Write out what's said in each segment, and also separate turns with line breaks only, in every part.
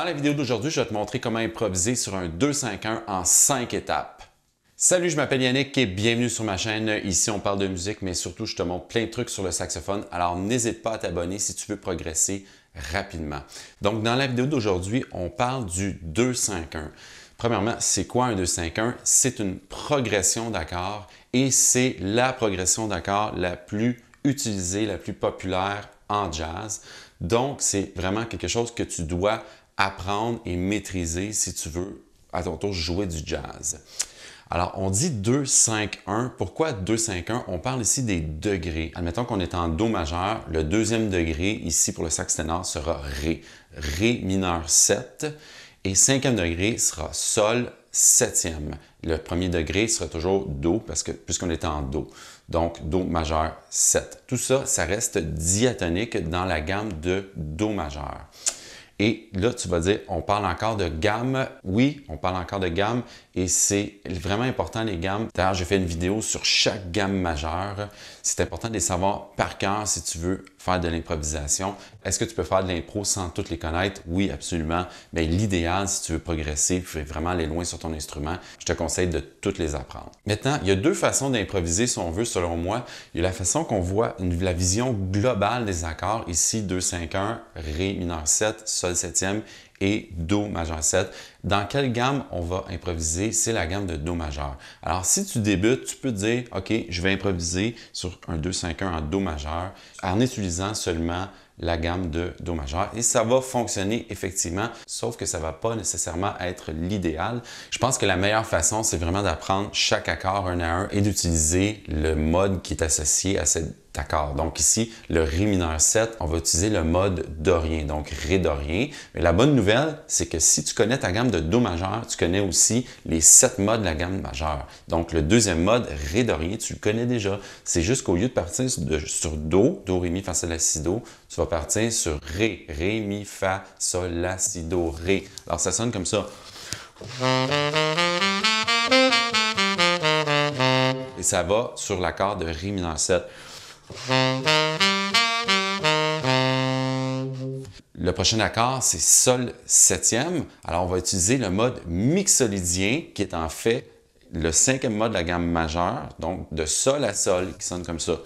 Dans la vidéo d'aujourd'hui, je vais te montrer comment improviser sur un 2-5-1 en 5 étapes. Salut, je m'appelle Yannick et bienvenue sur ma chaîne. Ici, on parle de musique, mais surtout, je te montre plein de trucs sur le saxophone. Alors, n'hésite pas à t'abonner si tu veux progresser rapidement. Donc, dans la vidéo d'aujourd'hui, on parle du 2-5-1. Premièrement, c'est quoi un 2-5-1? C'est une progression d'accords et c'est la progression d'accords la plus utilisée, la plus populaire en jazz. Donc, c'est vraiment quelque chose que tu dois apprendre et maîtriser si tu veux, à ton tour, jouer du jazz. Alors, on dit 2-5-1. Pourquoi 2-5-1? On parle ici des degrés. Admettons qu'on est en Do majeur. Le deuxième degré, ici, pour le sax ténor, sera Ré. Ré mineur 7. Et cinquième degré sera Sol septième. Le premier degré sera toujours Do, puisqu'on est en Do. Donc, Do majeur 7. Tout ça, ça reste diatonique dans la gamme de Do majeur. Et là, tu vas dire, on parle encore de gamme. Oui, on parle encore de gamme et c'est vraiment important les gammes. D'ailleurs, j'ai fait une vidéo sur chaque gamme majeure. C'est important de les savoir par cœur si tu veux faire de l'improvisation. Est-ce que tu peux faire de l'impro sans toutes les connaître? Oui, absolument. Mais l'idéal, si tu veux progresser, tu veux vraiment aller loin sur ton instrument, je te conseille de toutes les apprendre. Maintenant, il y a deux façons d'improviser, si on veut, selon moi. Il y a la façon qu'on voit la vision globale des accords. Ici, 2-5-1, Ré mineur 7, Sol septième et Do majeur 7. Dans quelle gamme on va improviser? C'est la gamme de Do majeur. Alors, si tu débutes, tu peux te dire, OK, je vais improviser sur un 2-5-1 en Do majeur en utilisant seulement la gamme de Do majeur et ça va fonctionner effectivement, sauf que ça ne va pas nécessairement être l'idéal. Je pense que la meilleure façon, c'est vraiment d'apprendre chaque accord un à un et d'utiliser le mode qui est associé à cet accord. Donc ici, le Ré mineur 7, on va utiliser le mode dorien, donc Ré dorien. Mais la bonne nouvelle, c'est que si tu connais ta gamme de Do majeur, tu connais aussi les 7 modes de la gamme majeure. Donc le deuxième mode, Ré dorien, tu le connais déjà. C'est juste qu'au lieu de partir sur Do, Do, Ré, Mi, Fa, Sol, La, Si, Do, tu vas partir sur Ré, Ré, Mi, Fa, Sol, La, Si, Do, Ré. Alors ça sonne comme ça. Et ça va sur l'accord de Ré mineur 7. Le prochain accord, c'est Sol septième. Alors, on va utiliser le mode mixolydien, qui est en fait le cinquième mode de la gamme majeure, donc de Sol à Sol, qui sonne comme ça.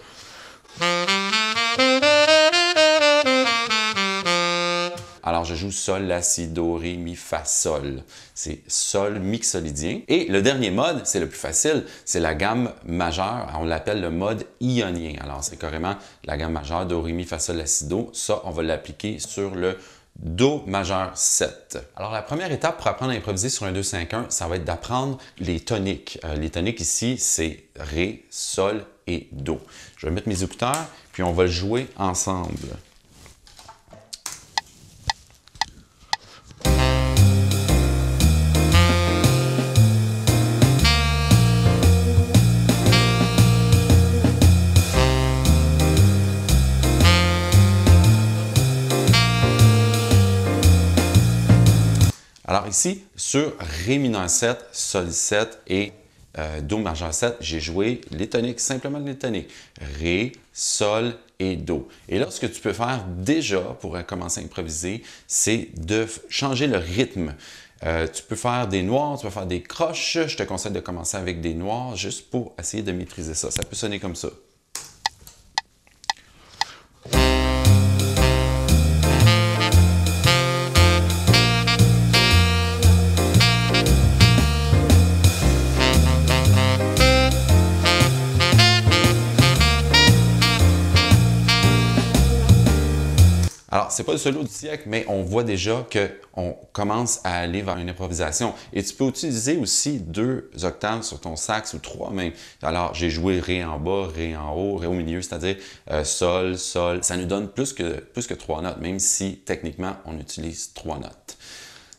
Alors, je joue Sol, La, Si, Do, Ré, Mi, Fa, Sol. C'est Sol mixolydien. Et le dernier mode, c'est le plus facile, c'est la gamme majeure. On l'appelle le mode ionien. Alors, c'est carrément la gamme majeure, Do, Ré, Mi, Fa, Sol, La, Si, Do. Ça, on va l'appliquer sur le Do majeur 7. Alors, la première étape pour apprendre à improviser sur un 2-5-1, ça va être d'apprendre les toniques. Les toniques ici, c'est Ré, Sol et Do. Je vais mettre mes écouteurs, puis on va le jouer ensemble. Alors ici, sur Ré mineur 7, Sol 7 et Do majeur 7, j'ai joué les toniques, simplement les toniques. Ré, Sol et Do. Et là, ce que tu peux faire déjà pour commencer à improviser, c'est de changer le rythme. Tu peux faire des noirs, tu peux faire des croches. Je te conseille de commencer avec des noirs juste pour essayer de maîtriser ça. Ça peut sonner comme ça. Alors, ce n'est pas le solo du siècle, mais on voit déjà qu'on commence à aller vers une improvisation. Et tu peux utiliser aussi 2 octaves sur ton sax ou 3 même. Alors, j'ai joué Ré en bas, Ré en haut, Ré au milieu, c'est-à-dire Sol, Sol. Ça nous donne plus que 3 notes, même si techniquement, on utilise 3 notes.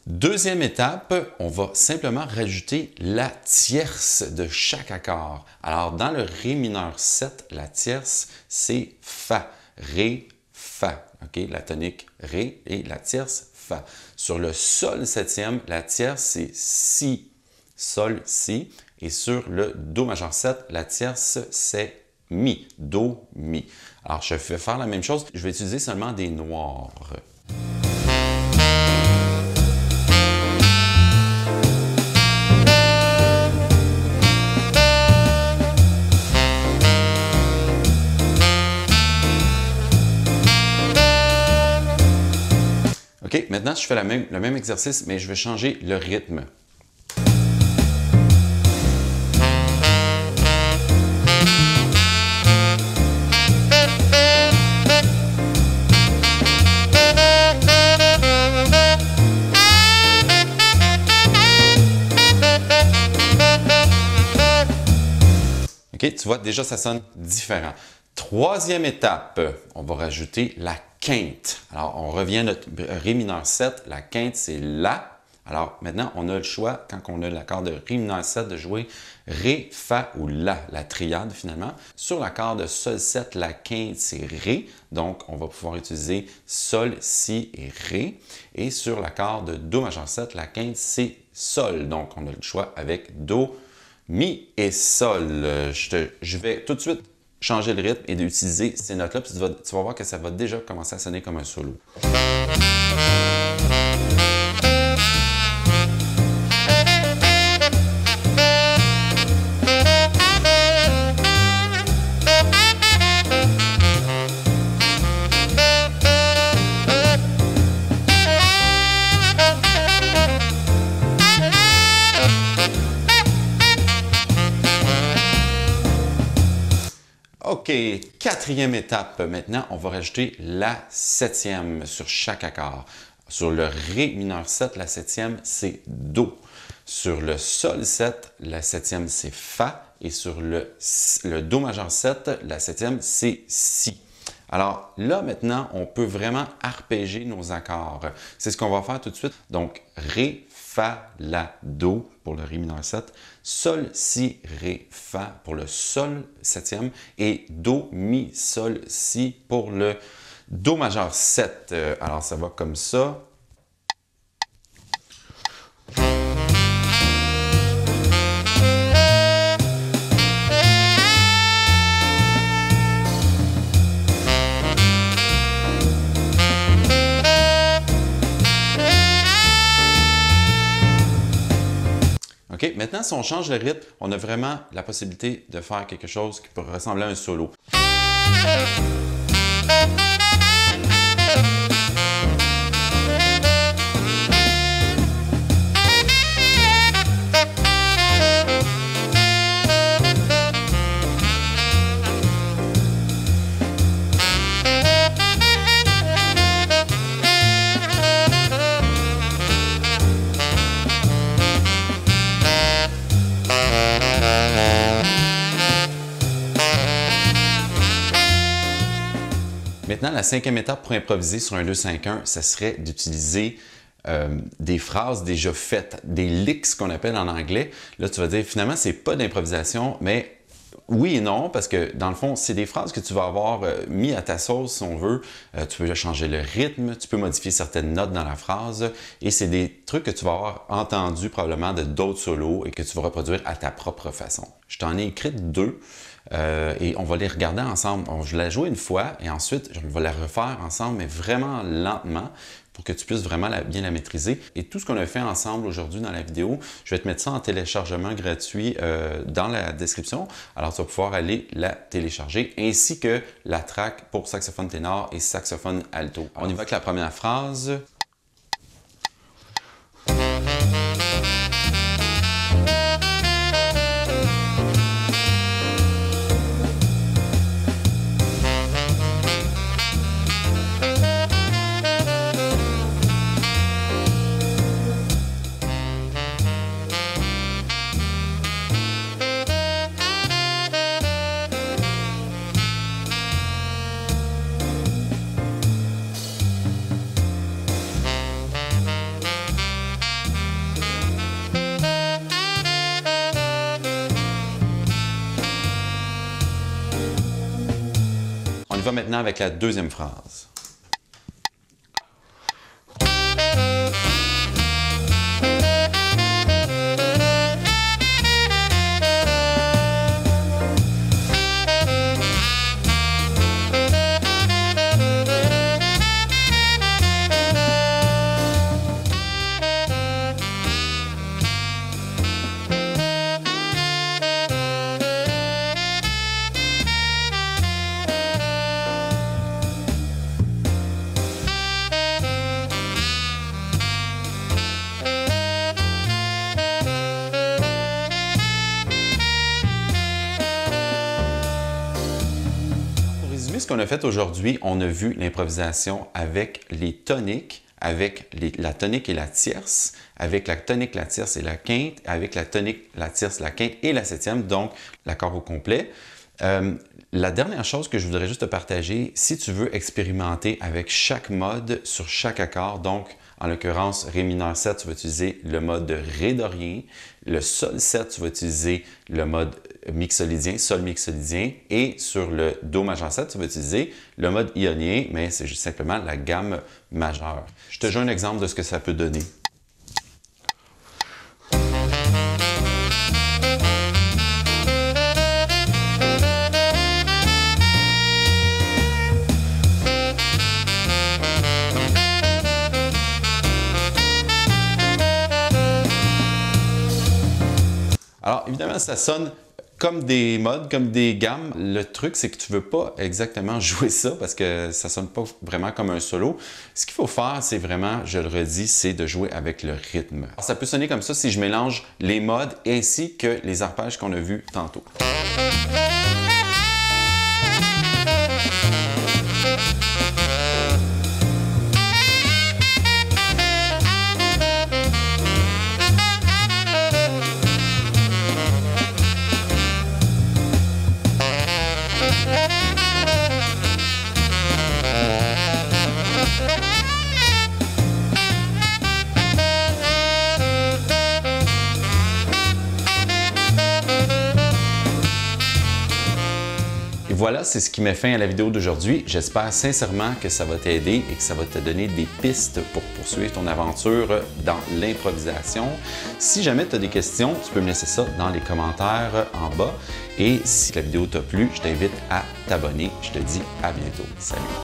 Deuxième étape, on va simplement rajouter la tierce de chaque accord. Alors, dans le Ré mineur 7, la tierce, c'est Fa. Ré, Fa. Okay? La tonique Ré et la tierce Fa. Sur le Sol septième, la tierce c'est Si, Sol, Si. Et sur le Do majeur 7, la tierce c'est Mi, Do, Mi. Alors je vais faire la même chose, je vais utiliser seulement des noirs. maintenant, je fais le même exercice, mais je vais changer le rythme. OK, tu vois, déjà, ça sonne différent. Troisième étape, on va rajouter la quinte. Alors, on revient à notre Ré mineur 7. La quinte, c'est La. Alors, maintenant, on a le choix, quand on a l'accord de Ré mineur 7, de jouer Ré, Fa ou La, la triade finalement. Sur l'accord de Sol 7, la quinte, c'est Ré. Donc, on va pouvoir utiliser Sol, Si et Ré. Et sur l'accord de Do majeur 7, la quinte, c'est Sol. Donc, on a le choix avec Do, Mi et Sol. Je vais tout de suite changer le rythme et d'utiliser ces notes-là, puis tu vas voir que ça va déjà commencer à sonner comme un solo. OK, quatrième étape. Maintenant, on va rajouter la septième sur chaque accord. Sur le Ré mineur 7, la septième, c'est Do. Sur le Sol 7, la septième, c'est Fa. Et sur le Do majeur 7, la septième, c'est Si. Alors là, maintenant, on peut vraiment arpéger nos accords. C'est ce qu'on va faire tout de suite. Donc, Ré, Fa, La, Do pour le Ré mineur 7, Sol, Si, Ré, Fa pour le Sol septième et Do, Mi, Sol, Si pour le Do majeur 7. Alors, ça va comme ça. OK, maintenant, si on change le rythme, on a vraiment la possibilité de faire quelque chose qui peut ressembler à un solo. Maintenant, la cinquième étape pour improviser sur un 2-5-1, ce serait d'utiliser des phrases déjà faites, des licks qu'on appelle en anglais. Là, tu vas dire, finalement, c'est pas d'improvisation, mais oui et non, parce que dans le fond, c'est des phrases que tu vas avoir mis à ta sauce, si on veut. Tu peux changer le rythme, tu peux modifier certaines notes dans la phrase, et c'est des trucs que tu vas avoir entendus probablement de d'autres solos et que tu vas reproduire à ta propre façon. Je t'en ai écrit deux. Et on va les regarder ensemble. Je l'ai joué une fois et ensuite, on va la refaire ensemble, mais vraiment lentement pour que tu puisses vraiment bien la maîtriser. Et tout ce qu'on a fait ensemble aujourd'hui dans la vidéo, je vais te mettre ça en téléchargement gratuit dans la description. Alors, tu vas pouvoir aller la télécharger, ainsi que la track pour saxophone ténor et saxophone alto. On y va avec la première phrase. On y va maintenant avec la deuxième phrase. résumé ce qu'on a fait aujourd'hui, on a vu l'improvisation avec les toniques, avec la tonique et la tierce, avec la tonique, la tierce et la quinte, avec la tonique, la tierce, la quinte et la septième, donc l'accord au complet. La dernière chose que je voudrais juste te partager, si tu veux expérimenter avec chaque mode sur chaque accord, donc en l'occurrence Ré mineur 7, tu vas utiliser le mode de Ré dorien, le Sol 7, tu vas utiliser le mode mixolydien, Sol mixolydien, et sur le Do majeur 7, tu vas utiliser le mode ionien, mais c'est juste simplement la gamme majeure. Je te joue un exemple de ce que ça peut donner. Alors, évidemment, ça sonne comme des modes, comme des gammes. Le truc, c'est que tu ne veux pas exactement jouer ça parce que ça ne sonne pas vraiment comme un solo. Ce qu'il faut faire, c'est vraiment, je le redis, c'est de jouer avec le rythme. Alors, ça peut sonner comme ça si je mélange les modes ainsi que les arpèges qu'on a vus tantôt. Et voilà, c'est ce qui met fin à la vidéo d'aujourd'hui. J'espère sincèrement que ça va t'aider et que ça va te donner des pistes pour poursuivre ton aventure dans l'improvisation. Si jamais tu as des questions, tu peux me laisser ça dans les commentaires en bas. Et si la vidéo t'a plu, je t'invite à t'abonner. Je te dis à bientôt. Salut!